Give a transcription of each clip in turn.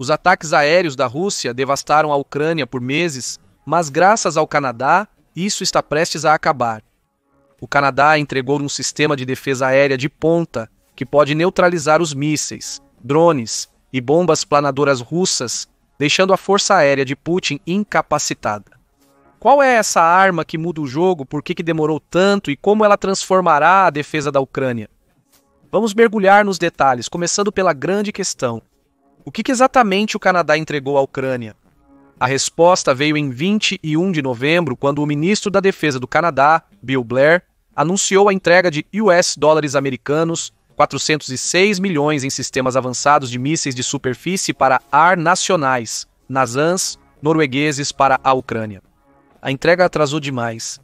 Os ataques aéreos da Rússia devastaram a Ucrânia por meses, mas graças ao Canadá, isso está prestes a acabar. O Canadá entregou um sistema de defesa aérea de ponta que pode neutralizar os mísseis, drones e bombas planadoras russas, deixando a força aérea de Putin incapacitada. Qual é essa arma que muda o jogo, por que demorou tanto e como ela transformará a defesa da Ucrânia? Vamos mergulhar nos detalhes, começando pela grande questão. O que exatamente o Canadá entregou à Ucrânia? A resposta veio em 21 de novembro, quando o ministro da Defesa do Canadá, Bill Blair, anunciou a entrega de US$ americanos 406 milhões em sistemas avançados de mísseis de superfície para ar nacionais, NASAMS, noruegueses para a Ucrânia. A entrega atrasou demais.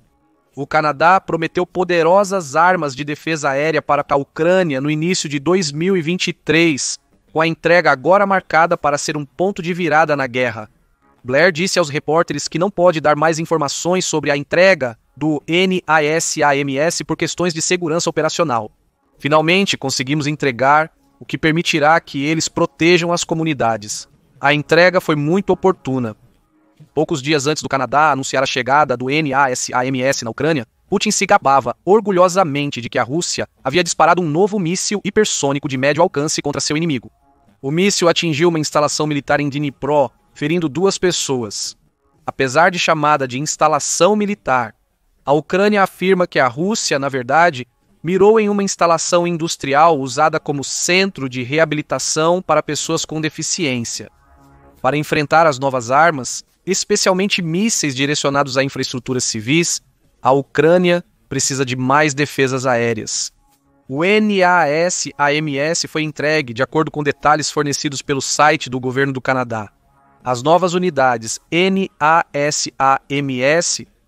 O Canadá prometeu poderosas armas de defesa aérea para a Ucrânia no início de 2023, com a entrega agora marcada para ser um ponto de virada na guerra. Blair disse aos repórteres que não pode dar mais informações sobre a entrega do NASAMS por questões de segurança operacional. Finalmente, conseguimos entregar o que permitirá que eles protejam as comunidades. A entrega foi muito oportuna. Poucos dias antes do Canadá anunciar a chegada do NASAMS na Ucrânia, Putin se gabava orgulhosamente de que a Rússia havia disparado um novo míssil hipersônico de médio alcance contra seu inimigo. O míssil atingiu uma instalação militar em Dnipro, ferindo 2 pessoas. Apesar de chamada de instalação militar, a Ucrânia afirma que a Rússia, na verdade, mirou em uma instalação industrial usada como centro de reabilitação para pessoas com deficiência. Para enfrentar as novas armas, especialmente mísseis direcionados a infraestruturas civis, a Ucrânia precisa de mais defesas aéreas. O NASAMS foi entregue de acordo com detalhes fornecidos pelo site do governo do Canadá. As novas unidades NASAMS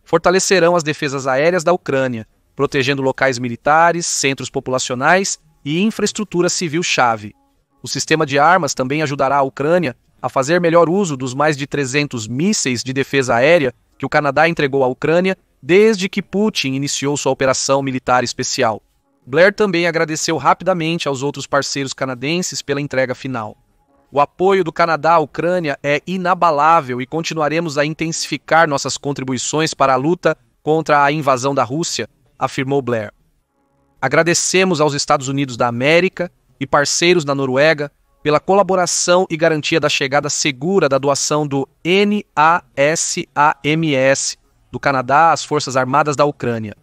fortalecerão as defesas aéreas da Ucrânia, protegendo locais militares, centros populacionais e infraestrutura civil-chave. O sistema de armas também ajudará a Ucrânia a fazer melhor uso dos mais de 300 mísseis de defesa aérea que o Canadá entregou à Ucrânia desde que Putin iniciou sua operação militar especial. Blair também agradeceu rapidamente aos outros parceiros canadenses pela entrega final. O apoio do Canadá à Ucrânia é inabalável e continuaremos a intensificar nossas contribuições para a luta contra a invasão da Rússia, afirmou Blair. Agradecemos aos Estados Unidos da América e parceiros da Noruega pela colaboração e garantia da chegada segura da doação do NASAMS do Canadá às Forças Armadas da Ucrânia.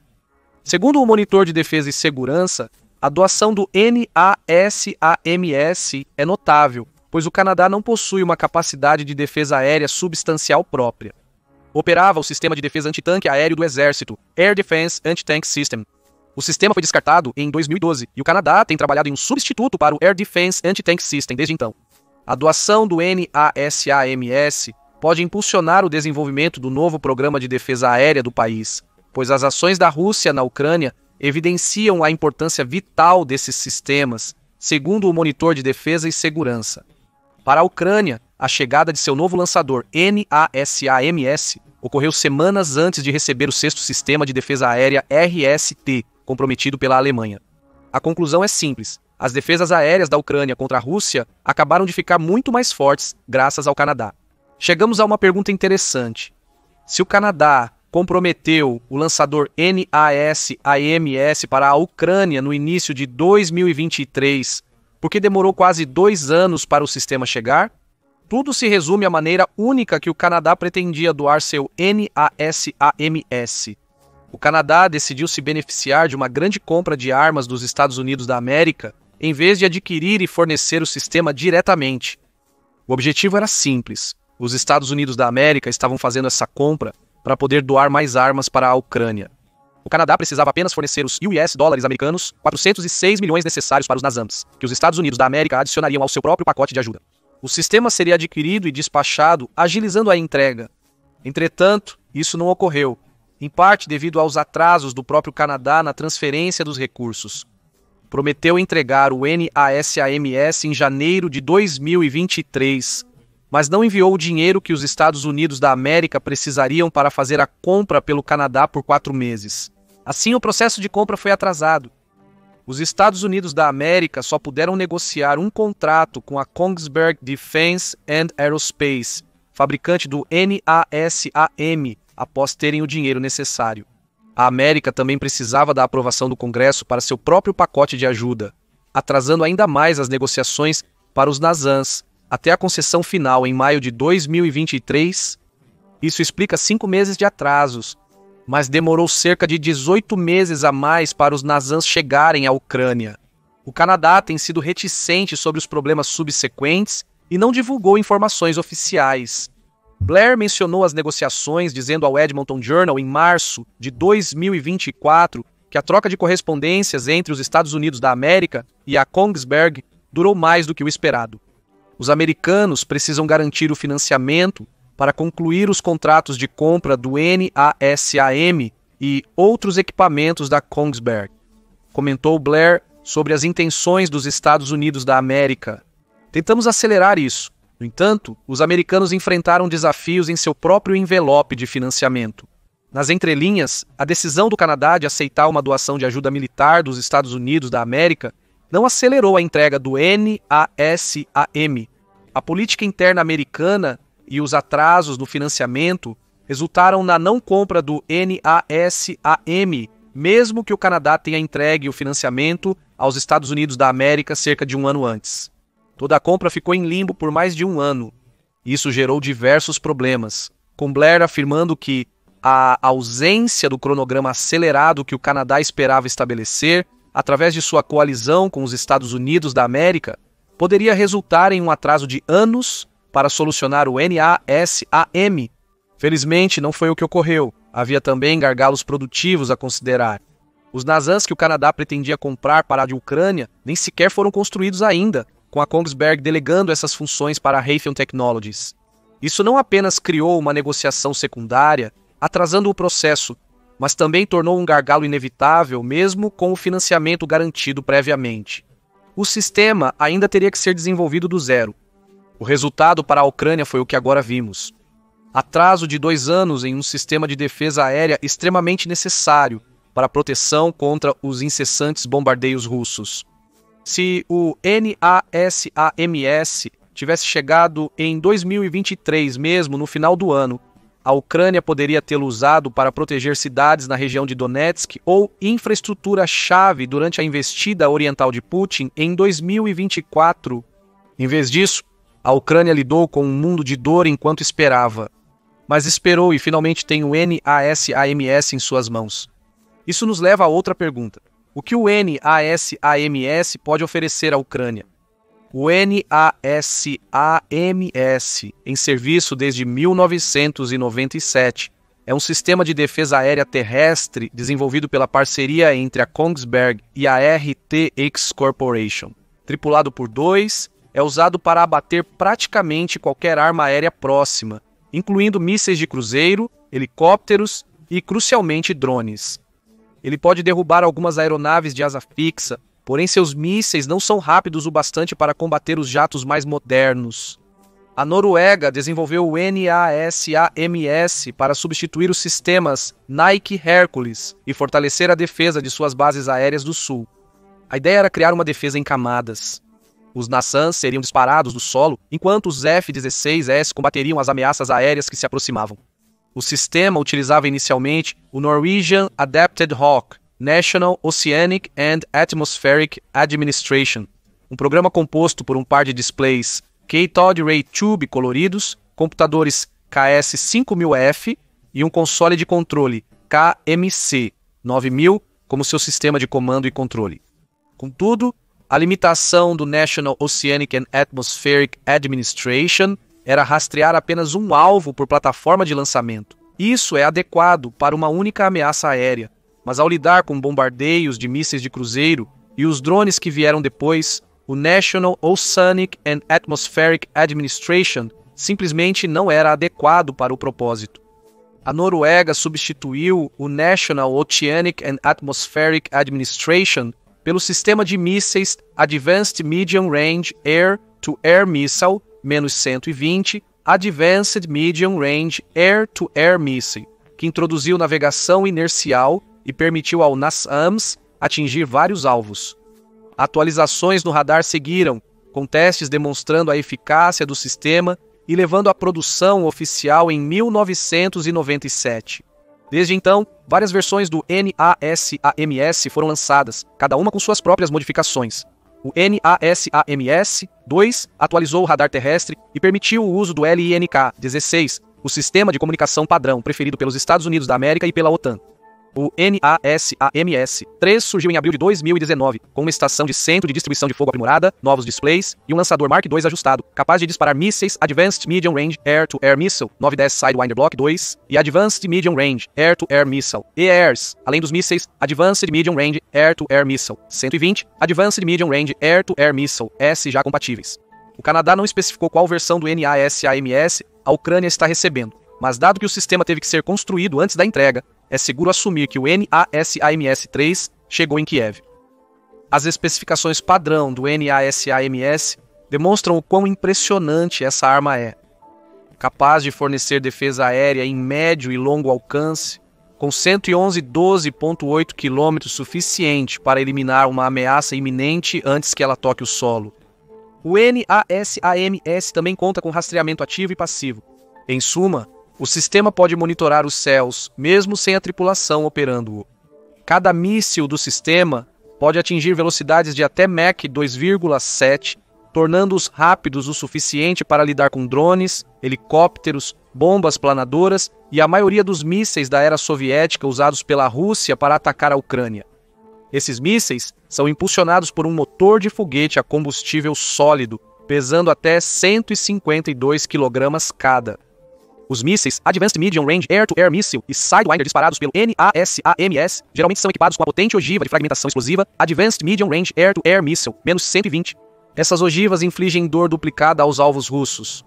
Segundo o Monitor de Defesa e Segurança, a doação do NASAMS é notável, pois o Canadá não possui uma capacidade de defesa aérea substancial própria. Operava o sistema de defesa antitanque aéreo do Exército, Air Defense Anti-Tank System. O sistema foi descartado em 2012 e o Canadá tem trabalhado em um substituto para o Air Defense Anti-Tank System desde então. A doação do NASAMS pode impulsionar o desenvolvimento do novo programa de defesa aérea do país, pois as ações da Rússia na Ucrânia evidenciam a importância vital desses sistemas, segundo o Monitor de Defesa e Segurança. Para a Ucrânia, a chegada de seu novo lançador NASAMS ocorreu semanas antes de receber o 6º Sistema de Defesa Aérea RST, comprometido pela Alemanha. A conclusão é simples: as defesas aéreas da Ucrânia contra a Rússia acabaram de ficar muito mais fortes graças ao Canadá. Chegamos a uma pergunta interessante. Se o Canadá comprometeu o lançador NASAMS para a Ucrânia no início de 2023, por que demorou quase 2 anos para o sistema chegar? Tudo se resume à maneira única que o Canadá pretendia doar seu NASAMS. O Canadá decidiu se beneficiar de uma grande compra de armas dos Estados Unidos da América, em vez de adquirir e fornecer o sistema diretamente. O objetivo era simples: os Estados Unidos da América estavam fazendo essa compra para poder doar mais armas para a Ucrânia. O Canadá precisava apenas fornecer os US$ americanos 406 milhões necessários para os NASAMS, que os Estados Unidos da América adicionariam ao seu próprio pacote de ajuda. O sistema seria adquirido e despachado, agilizando a entrega. Entretanto, isso não ocorreu, em parte devido aos atrasos do próprio Canadá na transferência dos recursos. Prometeu entregar o NASAMS em janeiro de 2023, mas não enviou o dinheiro que os Estados Unidos da América precisariam para fazer a compra pelo Canadá por 4 meses. Assim, o processo de compra foi atrasado. Os Estados Unidos da América só puderam negociar um contrato com a Kongsberg Defense and Aerospace, fabricante do NASAM, após terem o dinheiro necessário. A América também precisava da aprovação do Congresso para seu próprio pacote de ajuda, atrasando ainda mais as negociações para os NASAMs, até a concessão final em maio de 2023. Isso explica 5 meses de atrasos, mas demorou cerca de 18 meses a mais para os NASAMs chegarem à Ucrânia. O Canadá tem sido reticente sobre os problemas subsequentes e não divulgou informações oficiais. Blair mencionou as negociações, dizendo ao Edmonton Journal em março de 2024 que a troca de correspondências entre os Estados Unidos da América e a Kongsberg durou mais do que o esperado. Os americanos precisam garantir o financiamento para concluir os contratos de compra do NASAM e outros equipamentos da Kongsberg. Comentou Blair sobre as intenções dos Estados Unidos da América. Tentamos acelerar isso. No entanto, os americanos enfrentaram desafios em seu próprio envelope de financiamento. Nas entrelinhas, a decisão do Canadá de aceitar uma doação de ajuda militar dos Estados Unidos da América não acelerou a entrega do NASAM. A política interna americana e os atrasos no financiamento resultaram na não compra do NASAM, mesmo que o Canadá tenha entregue o financiamento aos Estados Unidos da América cerca de um ano antes. Toda a compra ficou em limbo por mais de um ano. Isso gerou diversos problemas, com Blair afirmando que a ausência do cronograma acelerado que o Canadá esperava estabelecer, através de sua coalizão com os Estados Unidos da América, poderia resultar em um atraso de anos para solucionar o NASAM. Felizmente, não foi o que ocorreu. Havia também gargalos produtivos a considerar. Os NASAMs que o Canadá pretendia comprar para a Ucrânia nem sequer foram construídos ainda, com a Kongsberg delegando essas funções para a Raytheon Technologies. Isso não apenas criou uma negociação secundária, atrasando o processo, mas também tornou um gargalo inevitável mesmo com o financiamento garantido previamente. O sistema ainda teria que ser desenvolvido do zero. O resultado para a Ucrânia foi o que agora vimos. Atraso de 2 anos em um sistema de defesa aérea extremamente necessário para a proteção contra os incessantes bombardeios russos. Se o NASAMS tivesse chegado em 2023 mesmo, no final do ano, a Ucrânia poderia tê-lo usado para proteger cidades na região de Donetsk ou infraestrutura-chave durante a investida oriental de Putin em 2024. Em vez disso, a Ucrânia lidou com um mundo de dor enquanto esperava. Mas esperou e finalmente tem o NASAMS em suas mãos. Isso nos leva a outra pergunta. O que o NASAMS pode oferecer à Ucrânia? O NASAMS, em serviço desde 1997, é um sistema de defesa aérea terrestre desenvolvido pela parceria entre a Kongsberg e a RTX Corporation. Tripulado por 2, é usado para abater praticamente qualquer arma aérea próxima, incluindo mísseis de cruzeiro, helicópteros e, crucialmente, drones. Ele pode derrubar algumas aeronaves de asa fixa, porém seus mísseis não são rápidos o bastante para combater os jatos mais modernos. A Noruega desenvolveu o NASAMS para substituir os sistemas Nike Hercules e fortalecer a defesa de suas bases aéreas do sul. A ideia era criar uma defesa em camadas. Os NASAMs seriam disparados do solo, enquanto os F-16S combateriam as ameaças aéreas que se aproximavam. O sistema utilizava inicialmente o Norwegian Adapted Hawk, National Oceanic and Atmospheric Administration, um programa composto por um par de displays Cathode Ray Tube coloridos, computadores KS5000F e um console de controle KMC9000 como seu sistema de comando e controle. Contudo, a limitação do National Oceanic and Atmospheric Administration era rastrear apenas um alvo por plataforma de lançamento. Isso é adequado para uma única ameaça aérea, mas ao lidar com bombardeios de mísseis de cruzeiro e os drones que vieram depois, o National Oceanic and Atmospheric Administration simplesmente não era adequado para o propósito. A Noruega substituiu o National Oceanic and Atmospheric Administration pelo sistema de mísseis Advanced Medium Range Air-to-Air Missile -120, Advanced Medium Range Air-to-Air Missile, que introduziu navegação inercial e permitiu ao NASAMS atingir vários alvos. Atualizações no radar seguiram, com testes demonstrando a eficácia do sistema e levando à produção oficial em 1997. Desde então, várias versões do NASAMS foram lançadas, cada uma com suas próprias modificações. O NASAMS-2 atualizou o radar terrestre e permitiu o uso do LINK-16, o sistema de comunicação padrão preferido pelos Estados Unidos da América e pela OTAN. O NASAMS-3 surgiu em abril de 2019, com uma estação de centro de distribuição de fogo aprimorada, novos displays e um lançador Mark II ajustado, capaz de disparar mísseis Advanced Medium Range Air-to-Air Missile 910 Sidewinder Block 2 e Advanced Medium Range Air-to-Air Missile (EARS), além dos mísseis Advanced Medium Range Air-to-Air Missile 120, Advanced Medium Range Air-to-Air Missile S já compatíveis. O Canadá não especificou qual versão do NASAMS a Ucrânia está recebendo, mas dado que o sistema teve que ser construído antes da entrega, é seguro assumir que o NASAMS-3 chegou em Kiev. As especificações padrão do NASAMS demonstram o quão impressionante essa arma é. Capaz de fornecer defesa aérea em médio e longo alcance, com 111,12,8 km suficiente para eliminar uma ameaça iminente antes que ela toque o solo. O NASAMS também conta com rastreamento ativo e passivo. Em suma, o sistema pode monitorar os céus, mesmo sem a tripulação operando-o. Cada míssil do sistema pode atingir velocidades de até Mach 2,7, tornando-os rápidos o suficiente para lidar com drones, helicópteros, bombas planadoras e a maioria dos mísseis da era soviética usados pela Rússia para atacar a Ucrânia. Esses mísseis são impulsionados por um motor de foguete a combustível sólido, pesando até 152 kg cada. Os mísseis Advanced Medium Range Air-to-Air Missile e Sidewinder disparados pelo NASAMS geralmente são equipados com a potente ogiva de fragmentação explosiva Advanced Medium Range Air-to-Air Missile -120. Essas ogivas infligem dor duplicada aos alvos russos.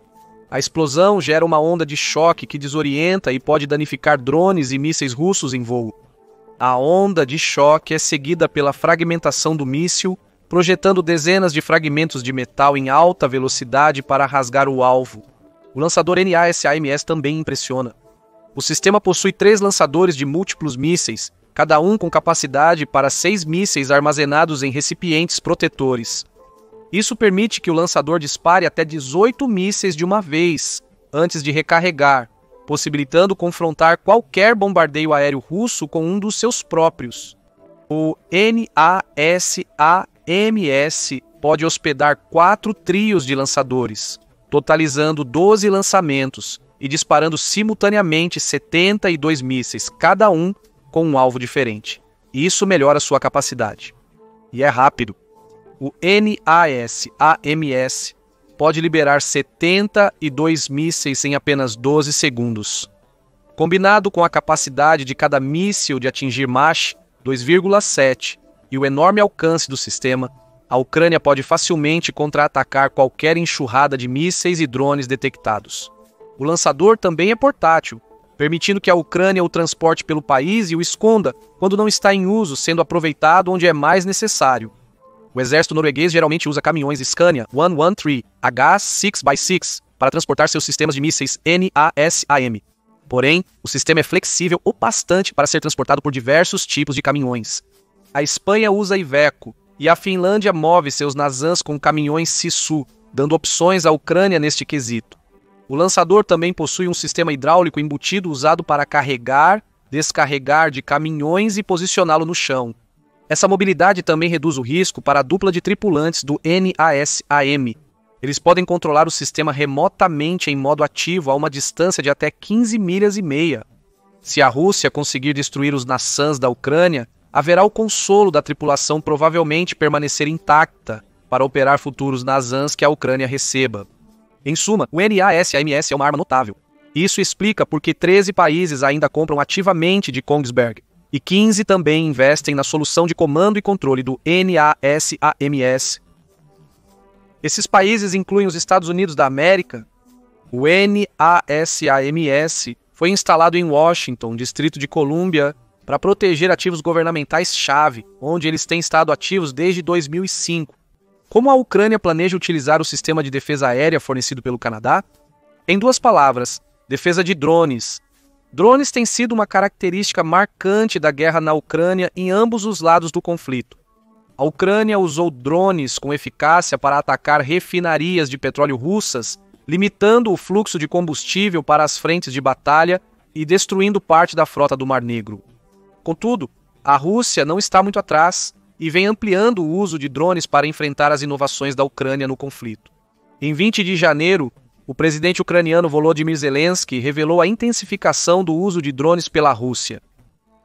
A explosão gera uma onda de choque que desorienta e pode danificar drones e mísseis russos em voo. A onda de choque é seguida pela fragmentação do míssil, projetando dezenas de fragmentos de metal em alta velocidade para rasgar o alvo. O lançador NASAMS também impressiona. O sistema possui 3 lançadores de múltiplos mísseis, cada um com capacidade para 6 mísseis armazenados em recipientes protetores. Isso permite que o lançador dispare até 18 mísseis de uma vez, antes de recarregar, possibilitando confrontar qualquer bombardeio aéreo russo com um dos seus próprios. O NASAMS pode hospedar 4 trios de lançadores, totalizando 12 lançamentos e disparando simultaneamente 72 mísseis, cada um com um alvo diferente. Isso melhora sua capacidade. E é rápido. O NASAMS pode liberar 72 mísseis em apenas 12 segundos. Combinado com a capacidade de cada míssil de atingir Mach 2,7 e o enorme alcance do sistema, a Ucrânia pode facilmente contra-atacar qualquer enxurrada de mísseis e drones detectados. O lançador também é portátil, permitindo que a Ucrânia o transporte pelo país e o esconda quando não está em uso, sendo aproveitado onde é mais necessário. O exército norueguês geralmente usa caminhões Scania 113 H6x6 para transportar seus sistemas de mísseis NASAM. Porém, o sistema é flexível o bastante para ser transportado por diversos tipos de caminhões. A Espanha usa Iveco, e a Finlândia move seus Nasams com caminhões Sisu, dando opções à Ucrânia neste quesito. O lançador também possui um sistema hidráulico embutido usado para carregar, descarregar de caminhões e posicioná-lo no chão. Essa mobilidade também reduz o risco para a dupla de tripulantes do NASAM. Eles podem controlar o sistema remotamente em modo ativo a uma distância de até 15,5 milhas. Se a Rússia conseguir destruir os Nasams da Ucrânia, haverá o consolo da tripulação provavelmente permanecer intacta para operar futuros Nasams que a Ucrânia receba. Em suma, o NASAMS é uma arma notável. Isso explica por que 13 países ainda compram ativamente de Kongsberg, e 15 também investem na solução de comando e controle do NASAMS. Esses países incluem os Estados Unidos da América. O NASAMS foi instalado em Washington, Distrito de Colômbia, para proteger ativos governamentais-chave, onde eles têm estado ativos desde 2005. Como a Ucrânia planeja utilizar o sistema de defesa aérea fornecido pelo Canadá? Em 2 palavras, defesa de drones. Drones têm sido uma característica marcante da guerra na Ucrânia em ambos os lados do conflito. A Ucrânia usou drones com eficácia para atacar refinarias de petróleo russas, limitando o fluxo de combustível para as frentes de batalha e destruindo parte da frota do Mar Negro. Contudo, a Rússia não está muito atrás e vem ampliando o uso de drones para enfrentar as inovações da Ucrânia no conflito. Em 20 de janeiro, o presidente ucraniano Volodymyr Zelensky revelou a intensificação do uso de drones pela Rússia.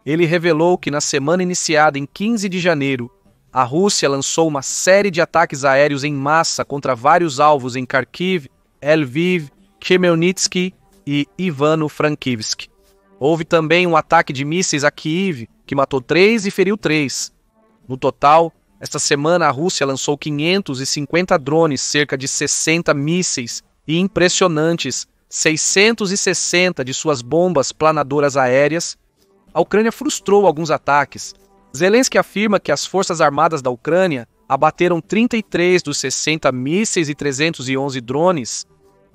Ele revelou que na semana iniciada em 15 de janeiro, a Rússia lançou uma série de ataques aéreos em massa contra vários alvos em Kharkiv, Lviv, Khmelnytskyi e Ivano-Frankivsk. Houve também um ataque de mísseis a Kiev, que matou 3 e feriu 3. No total, esta semana a Rússia lançou 550 drones, cerca de 60 mísseis e impressionantes 660 de suas bombas planadoras aéreas. A Ucrânia frustrou alguns ataques. Zelensky afirma que as forças armadas da Ucrânia abateram 33 dos 60 mísseis e 311 drones.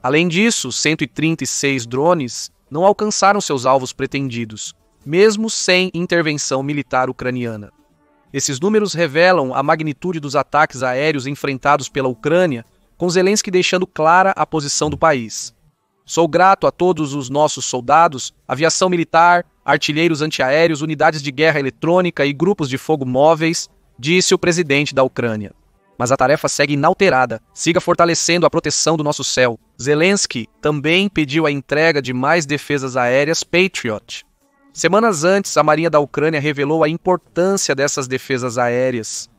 Além disso, 136 drones não alcançaram seus alvos pretendidos, mesmo sem intervenção militar ucraniana. Esses números revelam a magnitude dos ataques aéreos enfrentados pela Ucrânia, com Zelensky deixando clara a posição do país. Sou grato a todos os nossos soldados, aviação militar, artilheiros antiaéreos, unidades de guerra eletrônica e grupos de fogo móveis, disse o presidente da Ucrânia. Mas a tarefa segue inalterada. Siga fortalecendo a proteção do nosso céu. Zelensky também pediu a entrega de mais defesas aéreas Patriot. Semanas antes, a Marinha da Ucrânia revelou a importância dessas defesas aéreas.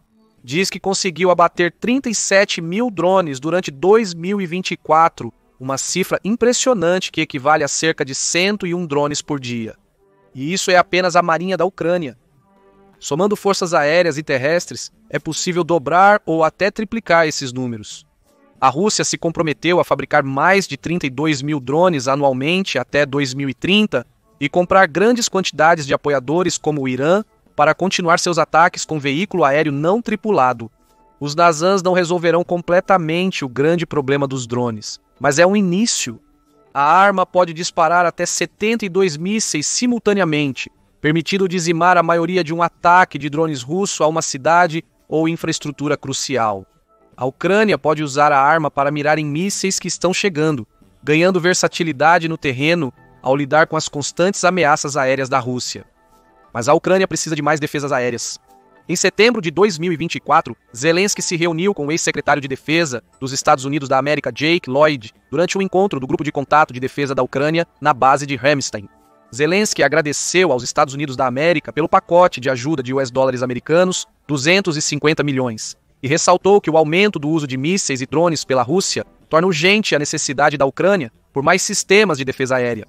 Diz que conseguiu abater 37 mil drones durante 2024, uma cifra impressionante que equivale a cerca de 101 drones por dia. E isso é apenas a Marinha da Ucrânia. Somando forças aéreas e terrestres, é possível dobrar ou até triplicar esses números. A Rússia se comprometeu a fabricar mais de 32 mil drones anualmente até 2030 e comprar grandes quantidades de apoiadores como o Irã para continuar seus ataques com veículo aéreo não tripulado. Os Nazans não resolverão completamente o grande problema dos drones, mas é um início. A arma pode disparar até 72 mísseis simultaneamente, permitindo dizimar a maioria de um ataque de drones russo a uma cidade ou infraestrutura crucial. A Ucrânia pode usar a arma para mirar em mísseis que estão chegando, ganhando versatilidade no terreno ao lidar com as constantes ameaças aéreas da Rússia. Mas a Ucrânia precisa de mais defesas aéreas. Em setembro de 2024, Zelensky se reuniu com o ex-secretário de Defesa dos Estados Unidos da América, Jake Lloyd, durante um encontro do Grupo de Contato de Defesa da Ucrânia na base de Ramstein. Zelensky agradeceu aos Estados Unidos da América pelo pacote de ajuda de US$ americanos, 250 milhões, e ressaltou que o aumento do uso de mísseis e drones pela Rússia torna urgente a necessidade da Ucrânia por mais sistemas de defesa aérea.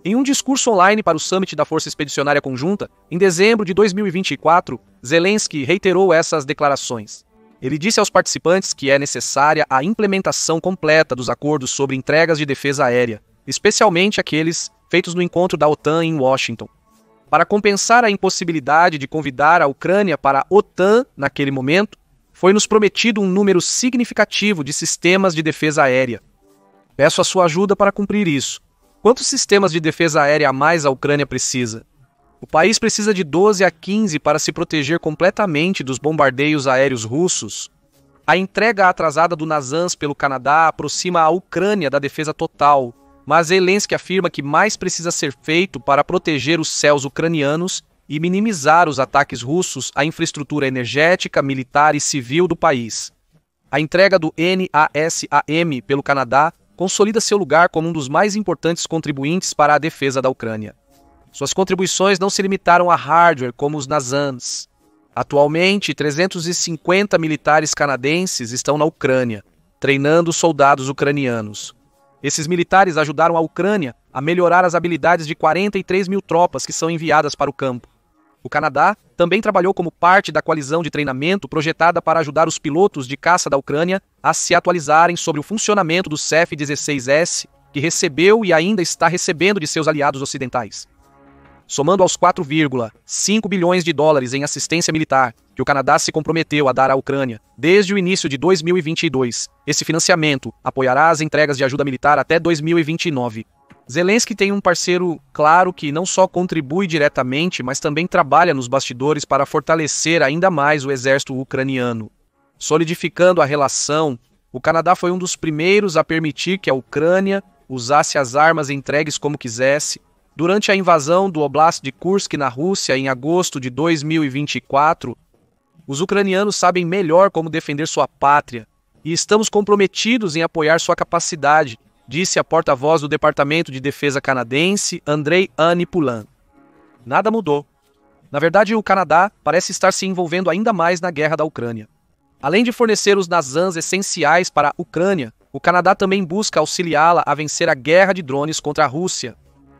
Em um discurso online para o Summit da Força Expedicionária Conjunta, em dezembro de 2024, Zelensky reiterou essas declarações. Ele disse aos participantes que é necessária a implementação completa dos acordos sobre entregas de defesa aérea, especialmente aqueles feitos no encontro da OTAN em Washington. Para compensar a impossibilidade de convidar a Ucrânia para a OTAN naquele momento, foi-nos prometido um número significativo de sistemas de defesa aérea. Peço a sua ajuda para cumprir isso. Quantos sistemas de defesa aérea a mais a Ucrânia precisa? O país precisa de 12 a 15 para se proteger completamente dos bombardeios aéreos russos. A entrega atrasada do NASAMS pelo Canadá aproxima a Ucrânia da defesa total, mas Zelensky afirma que mais precisa ser feito para proteger os céus ucranianos e minimizar os ataques russos à infraestrutura energética, militar e civil do país. A entrega do NASAM pelo Canadá consolida seu lugar como um dos mais importantes contribuintes para a defesa da Ucrânia. Suas contribuições não se limitaram a hardware como os NASAMS. Atualmente, 350 militares canadenses estão na Ucrânia, treinando soldados ucranianos. Esses militares ajudaram a Ucrânia a melhorar as habilidades de 43 mil tropas que são enviadas para o campo. O Canadá também trabalhou como parte da coalizão de treinamento projetada para ajudar os pilotos de caça da Ucrânia a se atualizarem sobre o funcionamento do CF-16S, que recebeu e ainda está recebendo de seus aliados ocidentais. Somando aos 4,5 bilhões de dólares em assistência militar que o Canadá se comprometeu a dar à Ucrânia desde o início de 2022, esse financiamento apoiará as entregas de ajuda militar até 2029. Zelensky tem um parceiro claro que não só contribui diretamente, mas também trabalha nos bastidores para fortalecer ainda mais o exército ucraniano. Solidificando a relação, o Canadá foi um dos primeiros a permitir que a Ucrânia usasse as armas entregues como quisesse. Durante a invasão do Oblast de Kursk na Rússia em agosto de 2024, os ucranianos sabem melhor como defender sua pátria e estamos comprometidos em apoiar sua capacidade, disse a porta-voz do Departamento de Defesa canadense, Andrei Anipulan. Nada mudou. Na verdade, o Canadá parece estar se envolvendo ainda mais na guerra da Ucrânia. Além de fornecer os NASAMS essenciais para a Ucrânia, o Canadá também busca auxiliá-la a vencer a guerra de drones contra a Rússia.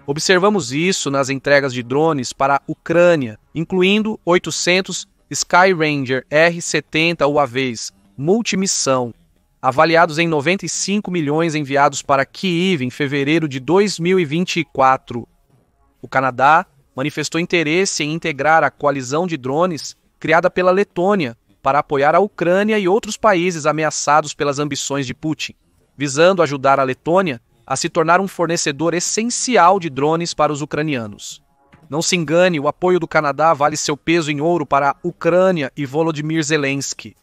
Observamos isso nas entregas de drones para a Ucrânia, incluindo 800 Skyranger R-70 UAVs, multimissão, avaliados em 95 milhões enviados para Kyiv em fevereiro de 2024. O Canadá manifestou interesse em integrar a coalizão de drones criada pela Letônia para apoiar a Ucrânia e outros países ameaçados pelas ambições de Putin, visando ajudar a Letônia a se tornar um fornecedor essencial de drones para os ucranianos. Não se engane, o apoio do Canadá vale seu peso em ouro para a Ucrânia e Volodymyr Zelensky.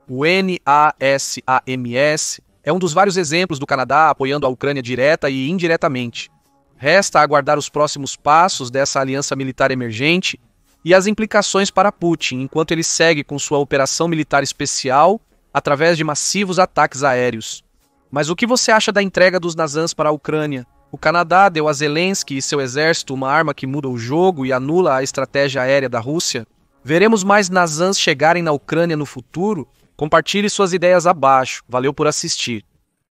O NASAMS é um dos vários exemplos do Canadá apoiando a Ucrânia direta e indiretamente. Resta aguardar os próximos passos dessa aliança militar emergente e as implicações para Putin, enquanto ele segue com sua operação militar especial através de massivos ataques aéreos. Mas o que você acha da entrega dos NASAMS para a Ucrânia? O Canadá deu a Zelensky e seu exército uma arma que muda o jogo e anula a estratégia aérea da Rússia? Veremos mais NASAMS chegarem na Ucrânia no futuro? Compartilhe suas ideias abaixo. Valeu por assistir.